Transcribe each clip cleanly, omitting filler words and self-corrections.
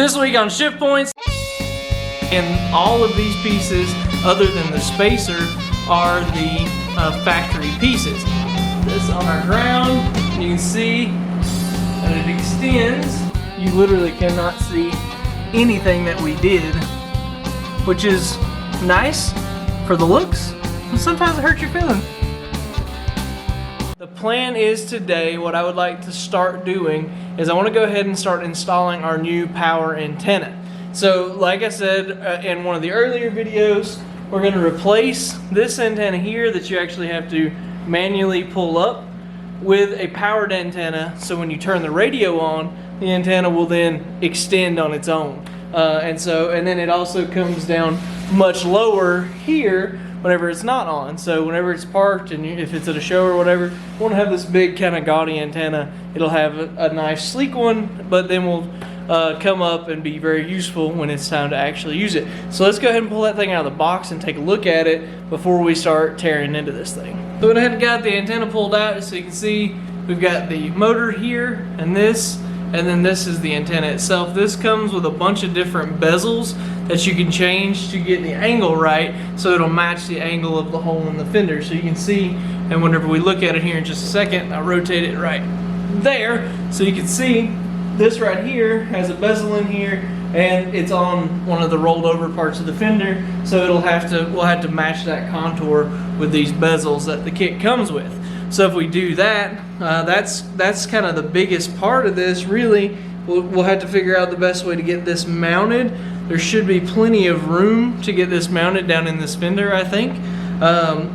This week on Shift Points, and all of these pieces, other than the spacer, are the factory pieces. This on our ground, you can see that it extends. You literally cannot see anything that we did, which is nice for the looks, but sometimes it hurts your feelings. The plan is today, what I would like to start doing is I want to go ahead and start installing our new power antenna. So like I said in one of the earlier videos, we're going to replace this antenna here that you actually have to manually pull up with a powered antenna, so when you turn the radio on, the antenna will then extend on its own. And then it also comes down much lower here whenever it's not on. So whenever it's parked and if it's at a show or whatever, you won't have this big kind of gaudy antenna. It'll have a nice sleek one, but then we'll come up and be very useful when it's time to actually use it. So let's go ahead and pull that thing out of the box and take a look at it before we start tearing into this thing. So I went ahead and got the antenna pulled out, so you can see we've got the motor here and then this is the antenna itself. This comes with a bunch of different bezels that you can change to get the angle right, so it'll match the angle of the hole in the fender. So you can see, and whenever we look at it here in just a second, I'll rotate it right there, so you can see this right here has a bezel in here, and it's on one of the rolled over parts of the fender, so we'll have to match that contour with these bezels that the kit comes with. So if we do that, that's kind of the biggest part of this, really. We'll have to figure out the best way to get this mounted. There should be plenty of room to get this mounted down in this fender, I think.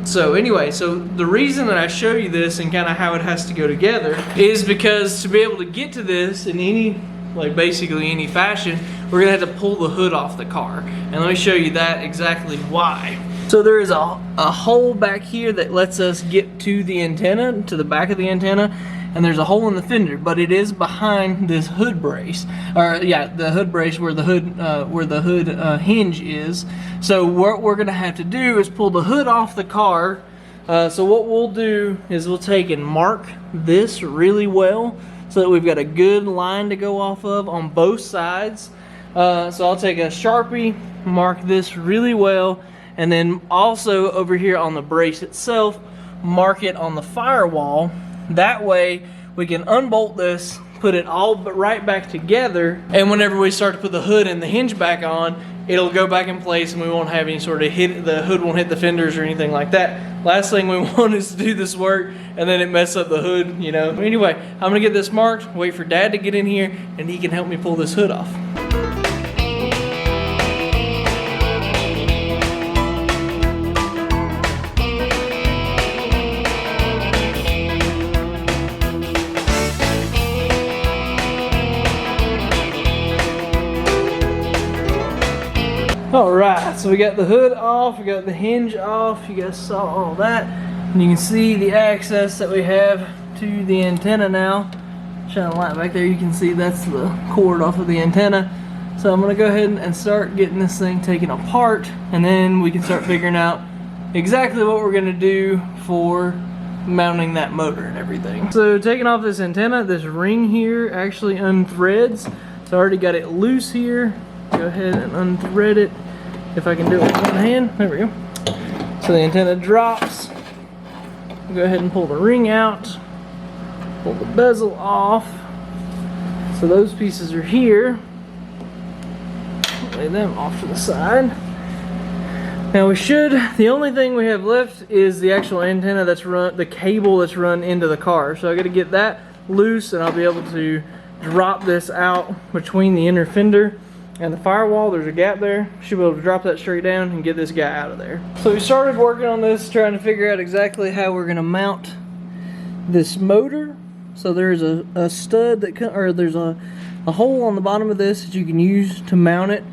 So anyway, so the reason that I show you this and kind of how it has to go together is because to be able to get to this in any, like basically any fashion, we're gonna have to pull the hood off the car. And let me show you that exactly why. So there is a hole back here that lets us get to the antenna, to the back of the antenna, and there's a hole in the fender, but it is behind this hood brace, or yeah, the hood brace where the hood hinge is. So what we're gonna have to do is pull the hood off the car. So what we'll do is we'll take and mark this really well so that we've got a good line to go off of on both sides. So I'll take a Sharpie, mark this really well, and then also over here on the brace itself, mark it on the firewall. That way we can unbolt this, put it all right back together, and whenever we start to put the hood and the hinge back on, it'll go back in place and we won't have any sort of the hood won't hit the fenders or anything like that. Last thing we want is to do this work and then it mess up the hood, you know. Anyway, I'm gonna get this marked, wait for Dad to get in here, and he can help me pull this hood off. Alright, so we got the hood off, we got the hinge off, you guys saw all that. And you can see the access that we have to the antenna now. Shine a light back there, you can see that's the cord off of the antenna. So I'm going to go ahead and start getting this thing taken apart, and then we can start figuring out exactly what we're going to do for mounting that motor and everything. So taking off this antenna, this ring here actually unthreads. So I already got it loose here. Go ahead and unthread it. If I can do it with one hand, there we go. So the antenna drops. Go ahead and pull the ring out. Pull the bezel off. So those pieces are here. Lay them off to the side. Now the only thing we have left is the actual antenna that's run, the cable that's run into the car. So I gotta get that loose and I'll be able to drop this out between the inner fender and the firewall. There's a gap there. Should be able to drop that straight down and get this guy out of there. So we started working on this, trying to figure out exactly how we're gonna mount this motor. So there's a stud that, there's a hole on the bottom of this that you can use to mount it.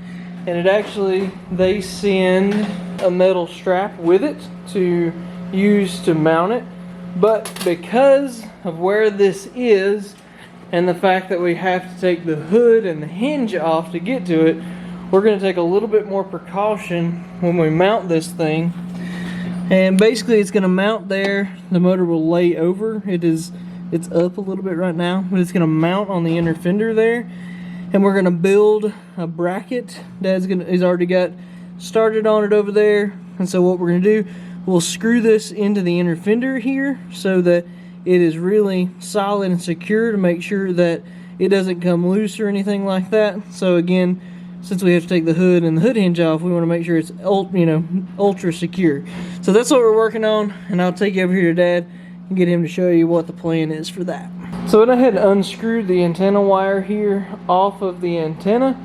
And it actually, they send a metal strap with it to use to mount it. But because of where this is, and the fact that we have to take the hood and the hinge off to get to it, we're going to take a little bit more precaution when we mount this thing. And basically it's going to mount there. The motor will lay over. It's up a little bit right now, but it's going to mount on the inner fender there. and we're gonna build a bracket. He's already got started on it over there. And so what we're gonna do, we'll screw this into the inner fender here so that it is really solid and secure, to make sure that it doesn't come loose or anything like that. So again, since we have to take the hood and the hood hinge off, we want to make sure it's ultra secure. So that's what we're working on, and I'll take you over here to Dad and get him to show you what the plan is for that. So I went ahead and unscrewed the antenna wire here off of the antenna,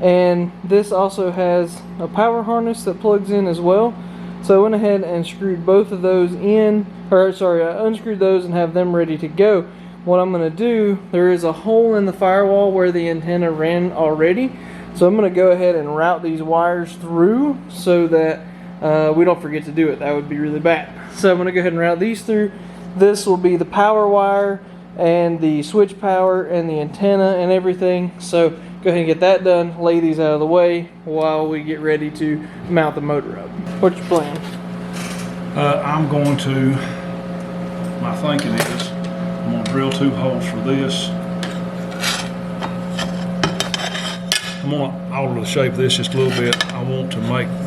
and this also has a power harness that plugs in as well. So I went ahead and screwed both of those in, or sorry, I unscrewed those and have them ready to go. What I'm going to do, there is a hole in the firewall where the antenna ran already. So I'm going to go ahead and route these wires through so that we don't forget to do it. That would be really bad. So I'm going to go ahead and route these through. This will be the power wire and the switch power and the antenna and everything. So go ahead and get that done, lay these out of the way while we get ready to mount the motor up. What's your plan? I'm going to, my thinking is, I'm going to drill 2 holes for this. I'm going to alter the shape of this just a little bit. I want to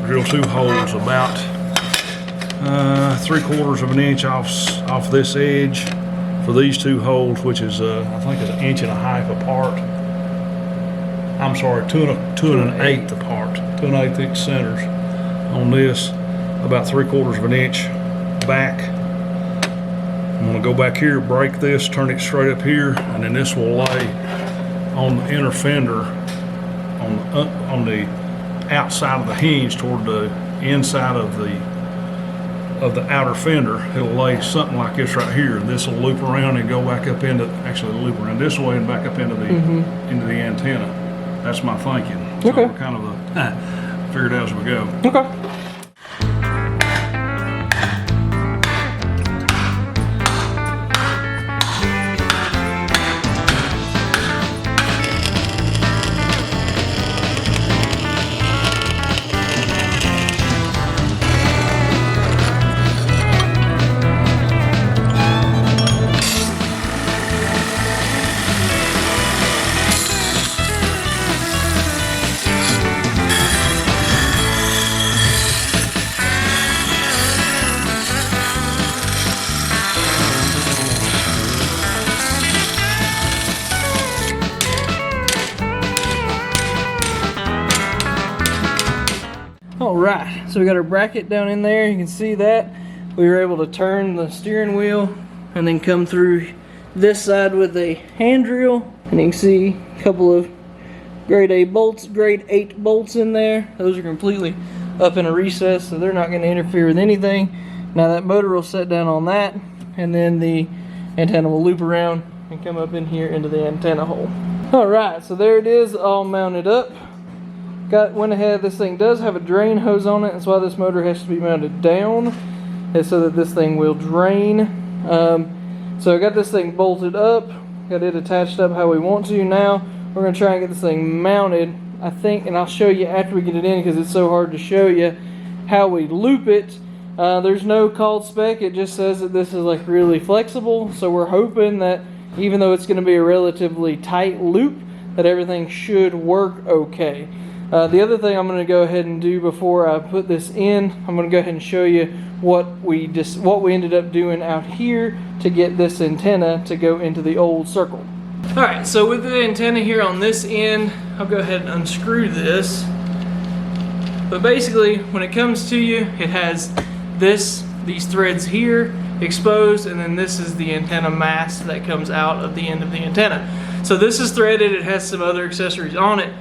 drill 2 holes about 3/4 of an inch off this edge for these 2 holes, which is I think is 1.5 inches apart. I'm sorry, 2 1/8 apart, 2 1/8 inch centers on this, about 3/4 of an inch back. I'm going to go back here, break this, turn it straight up here, and then this will lay on the inner fender on the outside of the hinge toward the inside of the outer fender. It'll lay something like this right here, and this will loop around and go back up into, actually loop around this way and back up into the antenna. That's my thinking. So okay. we're kind of figure it out as we go. Okay. Alright, so we got our bracket down in there. You can see that. We were able to turn the steering wheel and then come through this side with a hand drill. And you can see a couple of grade 8 bolts in there. Those are completely up in a recess, so they're not going to interfere with anything. Now that motor will set down on that, and then the antenna will loop around and come up in here into the antenna hole. Alright, so there it is, all mounted up. Went ahead, this thing does have a drain hose on it. That's why this motor has to be mounted down, so that this thing will drain. So I got this thing bolted up, got it attached up how we want to. Now we're going to try and get this thing mounted, I think, and I'll show you after we get it in because it's so hard to show you how we loop it. There's no called spec, it just says that this is like really flexible, so we're hoping that even though it's going to be a relatively tight loop, that everything should work okay. The other thing I'm going to go ahead and do before I put this in, I'm going to go ahead and show you what we ended up doing out here to get this antenna to go into the old circle. Alright, so with the antenna here on this end, I'll go ahead and unscrew this. But basically, when it comes to you, it has these threads here exposed, and then this is the antenna mast that comes out of the end of the antenna. So this is threaded, it has some other accessories on it.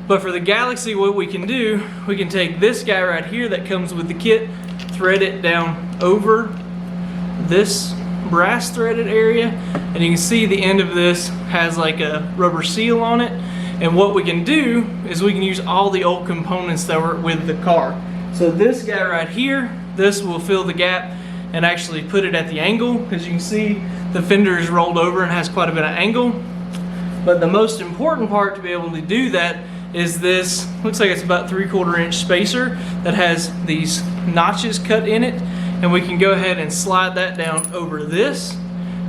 But for the Galaxie, what we can do, we can take this guy right here that comes with the kit, thread it down over this brass threaded area, and you can see the end of this has like a rubber seal on it. And what we can do is we can use all the old components that were with the car. So this guy right here, this will fill the gap and actually put it at the angle. As you can see, the fender is rolled over and has quite a bit of angle. But the most important part to be able to do that is this, looks like it's about 3/4 inch spacer that has these notches cut in it, and we can go ahead and slide that down over this,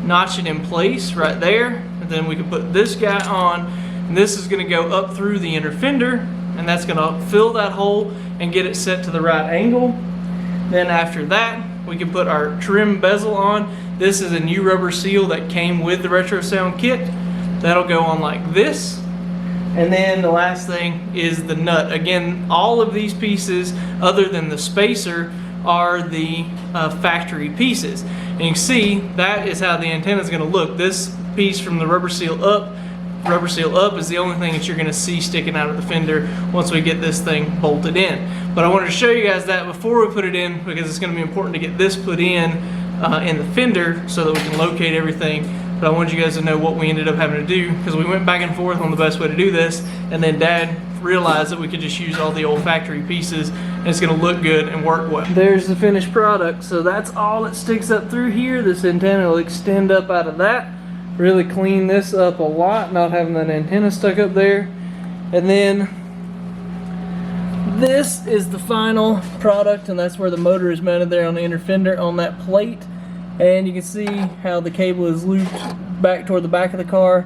notch it in place right there, and then we can put this guy on, And this is going to go up through the inner fender, and that's going to fill that hole and get it set to the right angle. Then after that, we can put our trim bezel on. This is a new rubber seal that came with the Retro Sound kit. That'll go on like this. And then the last thing is the nut. Again, all of these pieces, other than the spacer, are the factory pieces. And you can see that is how the antenna is going to look. This piece from the rubber seal up is the only thing that you're going to see sticking out of the fender once we get this thing bolted in. But I wanted to show you guys that before we put it in, because it's going to be important to get this put in the fender so that we can locate everything. But I wanted you guys to know what we ended up having to do, because we went back and forth on the best way to do this, and then Dad realized that we could just use all the old factory pieces and it's going to look good and work well. There's the finished product. So that's all that sticks up through here. This antenna will extend up out of that. Really clean this up a lot, not having that antenna stuck up there. And then this is the final product, and that's where the motor is mounted there on the inner fender on that plate. And you can see how the cable is looped back toward the back of the car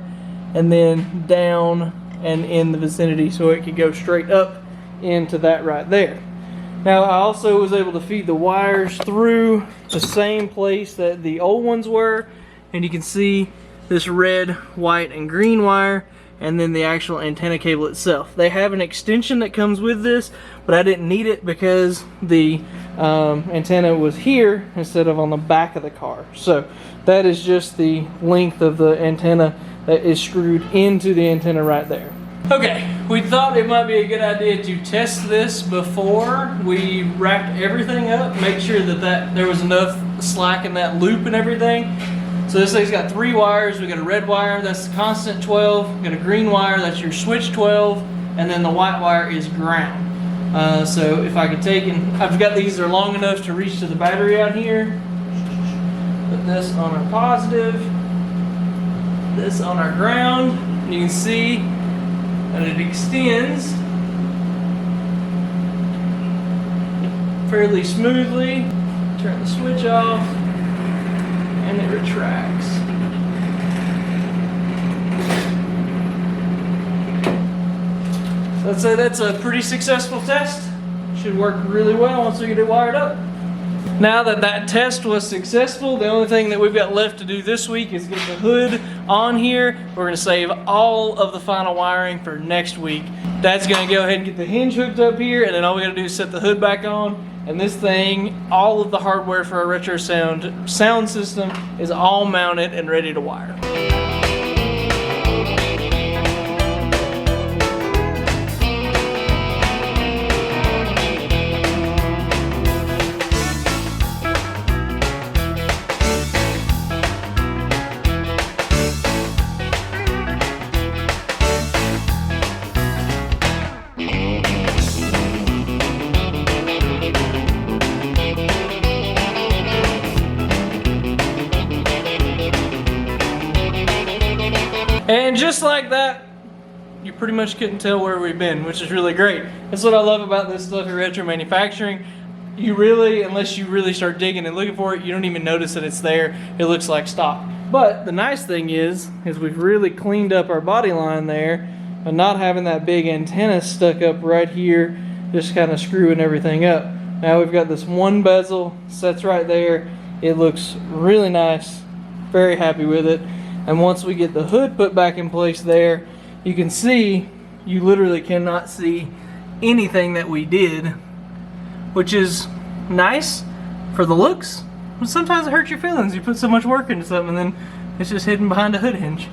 and then down and in the vicinity, so it could go straight up into that right there. Now I also was able to feed the wires through the same place that the old ones were, and you can see this red, white, and green wire, and then the actual antenna cable itself. They have an extension that comes with this, but I didn't need it because the antenna was here instead of on the back of the car. So that is just the length of the antenna that is screwed into the antenna right there. Okay, we thought it might be a good idea to test this before we wrapped everything up, make sure that there was enough slack in that loop and everything. So this thing's got 3 wires. We got a red wire, that's the constant 12. We got a green wire, that's your switch 12, and then the white wire is ground. So if I could take and I've got these, they're long enough to reach to the battery out here. Put this on our positive, this on our ground. And you can see that it extends fairly smoothly. Turn the switch off, and it retracts. So I'd say that's a pretty successful test. Should work really well once we get it wired up. Now that that test was successful, the only thing that we've got left to do this week is get the hood on here. We're going to save all of the final wiring for next week. Dad's going to go ahead and get the hinge hooked up here, and then all we got to do is set the hood back on. And this thing, all of the hardware for our Retro sound system is all mounted and ready to wire. And just like that, you pretty much couldn't tell where we've been, which is really great. That's what I love about this stuff at Retro Manufacturing. You really, unless you really start digging and looking for it, you don't even notice that it's there. It looks like stock. But the nice thing is we've really cleaned up our body line there and not having that big antenna stuck up right here, just kind of screwing everything up. Now we've got this one bezel, sets right there. It looks really nice, very happy with it. And once we get the hood put back in place there, you can see, you literally cannot see anything that we did, which is nice for the looks. But sometimes it hurts your feelings. You put so much work into something and then it's just hidden behind a hood hinge.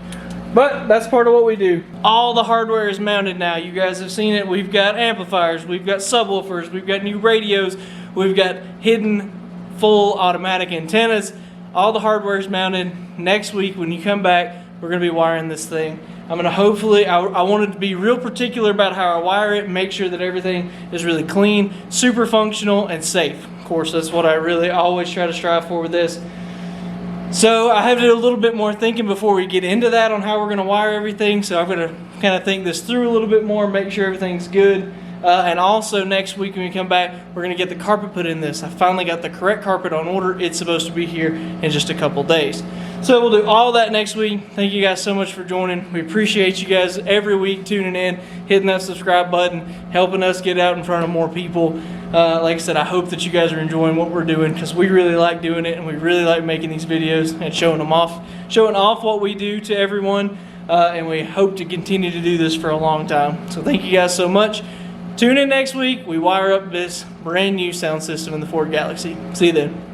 But that's part of what we do. All the hardware is mounted now. You guys have seen it. We've got amplifiers, we've got subwoofers, we've got new radios, we've got hidden full automatic antennas. All the hardware is mounted. Next week when you come back, we're going to be wiring this thing. I'm going to hopefully, I wanted to be real particular about how I wire it, make sure that everything is really clean, super functional, and safe. Of course, that's what I really always try to strive for with this. So I have to do a little bit more thinking before we get into that on how we're going to wire everything. So I'm going to kind of think this through a little bit more, make sure everything's good. And also next week when we come back, we're going to get the carpet put in this. I finally got the correct carpet on order. It's supposed to be here in just a couple days. So we'll do all that next week. Thank you guys so much for joining. We appreciate you guys every week tuning in, hitting that subscribe button, helping us get out in front of more people. Like I said, I hope that you guys are enjoying what we're doing, because we really like doing it and we really like making these videos and showing off what we do to everyone. And we hope to continue to do this for a long time. So thank you guys so much. Tune in next week. We wire up this brand new sound system in the Ford Galaxie. See you then.